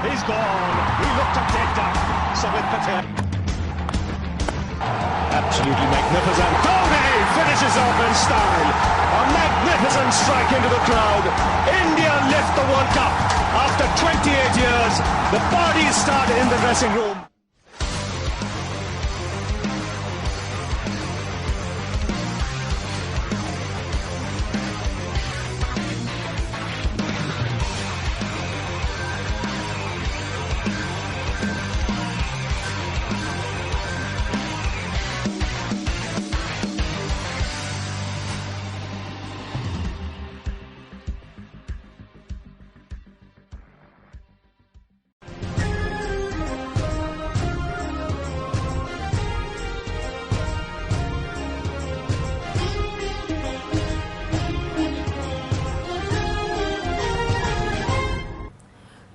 He's gone. He looked a dead duck. Samit Patel. Absolutely magnificent. Dhoni finishes off in style. A magnificent strike into the crowd. India lift the World Cup after 28 years. The parties start in the dressing room.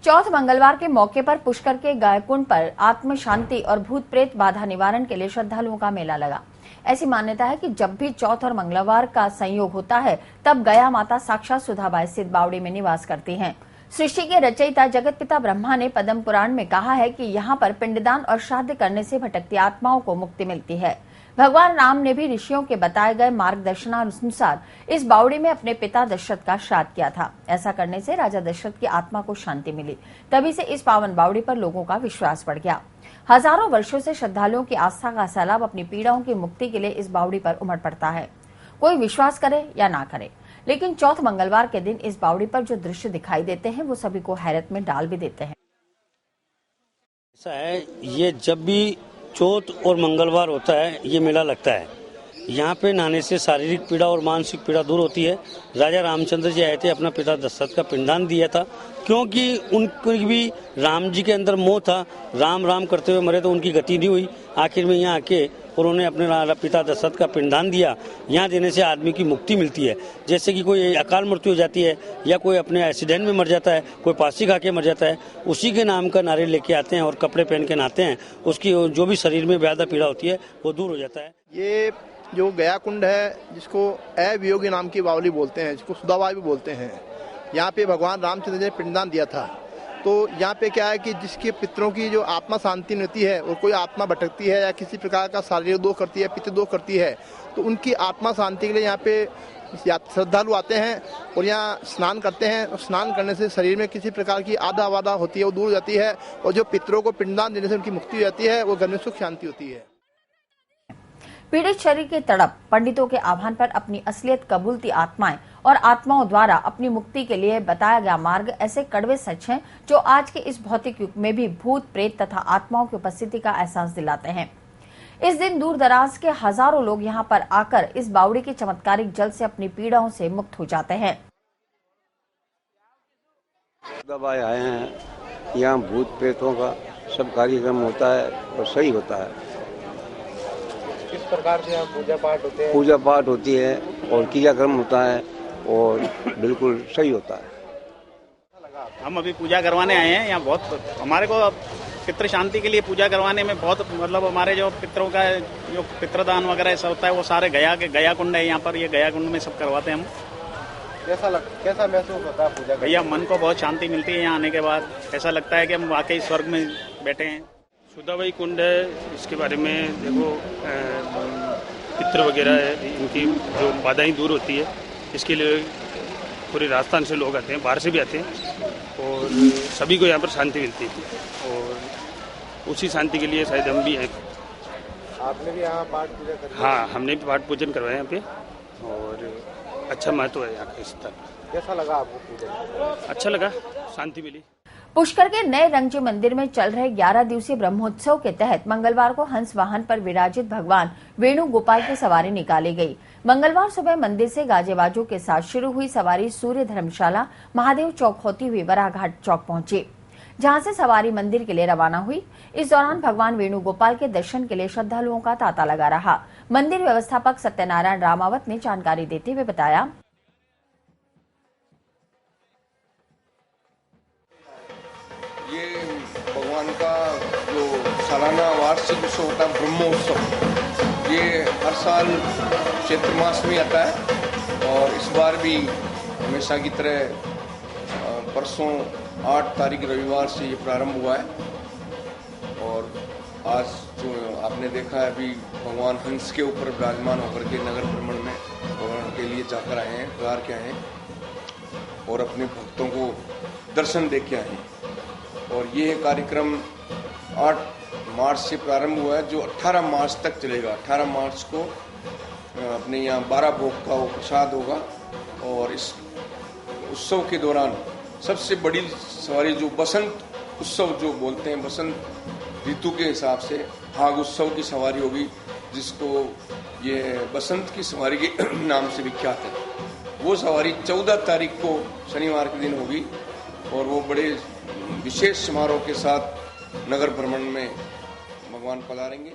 चौथ मंगलवार के मौके पर पुष्कर के गायकुंड पर आत्म शांति और भूत प्रेत बाधा निवारण के लिए श्रद्धालुओं का मेला लगा। ऐसी मान्यता है कि जब भी चौथ और मंगलवार का संयोग होता है तब गया माता साक्षात सुधाबाई स्थित बावड़ी में निवास करती हैं। सृष्टि के रचयिता जगत पिता ब्रह्मा ने पद्म पुराण में कहा है कि यहाँ पर पिंडदान और श्राद्ध करने से भटकती आत्माओं को मुक्ति मिलती है। भगवान राम ने भी ऋषियों के बताए गए मार्गदर्शनानुसार इस बावड़ी में अपने पिता दशरथ का श्राद्ध किया था। ऐसा करने से राजा दशरथ की आत्मा को शांति मिली। तभी से इस पावन बावड़ी पर लोगों का विश्वास बढ़ गया। हजारों वर्षों से श्रद्धालुओं की आस्था का सैलाब अपनी पीड़ाओं की मुक्ति के लिए इस बावड़ी पर उमड़ पड़ता है। कोई विश्वास करे या ना करे, लेकिन चौथ मंगलवार के दिन इस बावड़ी पर जो दृश्य दिखाई देते हैं वो सभी को हैरत में डाल भी देते हैं। ऐसा है, ये जब भी चौथ और मंगलवार होता है ये मेला लगता है। यहाँ पे नहाने से शारीरिक पीड़ा और मानसिक पीड़ा दूर होती है। राजा रामचंद्र जी आए थे, अपना पिता दशरथ का पिंडदान दिया था, क्योंकि उनकी भी राम जी के अंदर मोह था। राम राम करते हुए मरे तो उनकी गति नहीं हुई। आखिर में यहाँ आके उन्होंने अपने पिता दशरथ का पिंडदान दिया। यहाँ देने से आदमी की मुक्ति मिलती है। जैसे कि कोई अकाल मृत्यु हो जाती है या कोई अपने एक्सीडेंट में मर जाता है, कोई फांसी खा के मर जाता है, उसी के नाम का नारियल लेके आते हैं और कपड़े पहन के नहाते हैं। उसकी जो भी शरीर में व्याधा पीड़ा होती है वो दूर हो जाता है। ये जो गया कुंड है, जिसको अवियोगी नाम की बावली बोलते हैं, जिसको सुधाबाई भी बोलते हैं, यहाँ पे भगवान रामचंद्र जी ने पिंडदान दिया था। तो यहाँ पे क्या है कि जिसके पितरों की जो आत्मा शांति मिलती है और कोई आत्मा भटकती है या किसी प्रकार का शारीरिक दोष करती है, पितृ दोष करती है, तो उनकी आत्मा शांति के लिए यहाँ पे श्रद्धालु आते हैं और यहाँ स्नान करते हैं। और स्नान करने से शरीर में किसी प्रकार की आधा वादा होती है वो दूर हो जाती है और जो पितरों को पिंडदान देने से उनकी मुक्ति हो जाती है, वो घर में सुख शांति होती है। पीड़ित शरीर की तड़प, पंडितों के आह्वान पर अपनी असलियत कबूलती आत्माएं और आत्माओं द्वारा अपनी मुक्ति के लिए बताया गया मार्ग ऐसे कड़वे सच हैं जो आज के इस भौतिक युग में भी भूत प्रेत तथा आत्माओं की उपस्थिति का एहसास दिलाते हैं। इस दिन दूर दराज के हजारों लोग यहाँ पर आकर इस बावड़ी के चमत्कारिक जल से अपनी पीड़ाओं से मुक्त हो जाते हैं। दबाए आए हैं, यहाँ भूत प्रेतों का सब कार्यक्रम होता है और सही होता है। किस प्रकार से यहाँ पूजा पाठ होते हैं? पूजा पाठ होती है और क्रियाक्रम होता है और बिल्कुल सही होता है। हम अभी पूजा करवाने आए हैं यहाँ। बहुत हमारे को पितृ शांति के लिए पूजा करवाने में बहुत मतलब हमारे जो पितरों का जो पितृदान वगैरह ऐसा होता है वो सारे गया कुंड है यहाँ पर। ये गया कुंड में सब करवाते हैं हम। कैसा महसूस होता है पूजा? भैया मन को बहुत शांति मिलती है यहाँ आने के बाद। ऐसा लगता है कि हम वाकई स्वर्ग में बैठे हैं। सुधाबाई कुंड है, इसके बारे में देखो पितृ वगैरह है, इनकी जो बाधाएं दूर होती है, इसके लिए पूरे राजस्थान से लोग आते हैं, बाहर से भी आते हैं और सभी को यहाँ पर शांति मिलती है और उसी शांति के लिए शायद हम भी हैं। आपने भी यहाँ पाठ पूजा करी? हाँ, हमने भी पाठ पूजन करवाया यहाँ पे और अच्छा महत्व है यहाँ का स्थल। कैसा लगा आपको पूजा? अच्छा लगा, शांति मिली। पुष्कर के नए रंगजी मंदिर में चल रहे 11 दिवसीय ब्रह्मोत्सव के तहत मंगलवार को हंस वाहन पर विराजित भगवान वेणु गोपाल की सवारी निकाली गई। मंगलवार सुबह मंदिर से गाजे बाजों के साथ शुरू हुई सवारी सूर्य धर्मशाला महादेव चौक होती हुई बराघाट चौक पहुंची, जहां से सवारी मंदिर के लिए रवाना हुई। इस दौरान भगवान वेणु गोपाल के दर्शन के लिए श्रद्धालुओं का तांता लगा रहा। मंदिर व्यवस्थापक सत्यनारायण रामावत ने जानकारी देते हुए बताया, ये भगवान का जो सालाना वार्षिक उत्सव होता है ब्रह्मोत्सव, ये हर साल चैत्र मास में आता है और इस बार भी हमेशा की तरह परसों 8 तारीख रविवार से ये प्रारंभ हुआ है और आज जो आपने देखा है अभी भगवान हंस के ऊपर विराजमान होकर के नगर भ्रमण में भगवान के लिए जाकर आए हैं, द्वार के आए हैं और अपने भक्तों को दर्शन दे के आए हैं। और ये कार्यक्रम 8 मार्च से प्रारंभ हुआ है जो 18 मार्च तक चलेगा। 18 मार्च को अपने यहाँ 12 भोग का वो प्रसाद होगा और इस उत्सव के दौरान सबसे बड़ी सवारी जो बसंत उत्सव जो बोलते हैं, बसंत ऋतु के हिसाब से फाग उत्सव की सवारी होगी, जिसको ये बसंत की सवारी के नाम से विख्यात है। वो सवारी 14 तारीख को शनिवार के दिन होगी और वो बड़े विशेष समारोह के साथ नगर भ्रमण में भगवान पधारेंगे।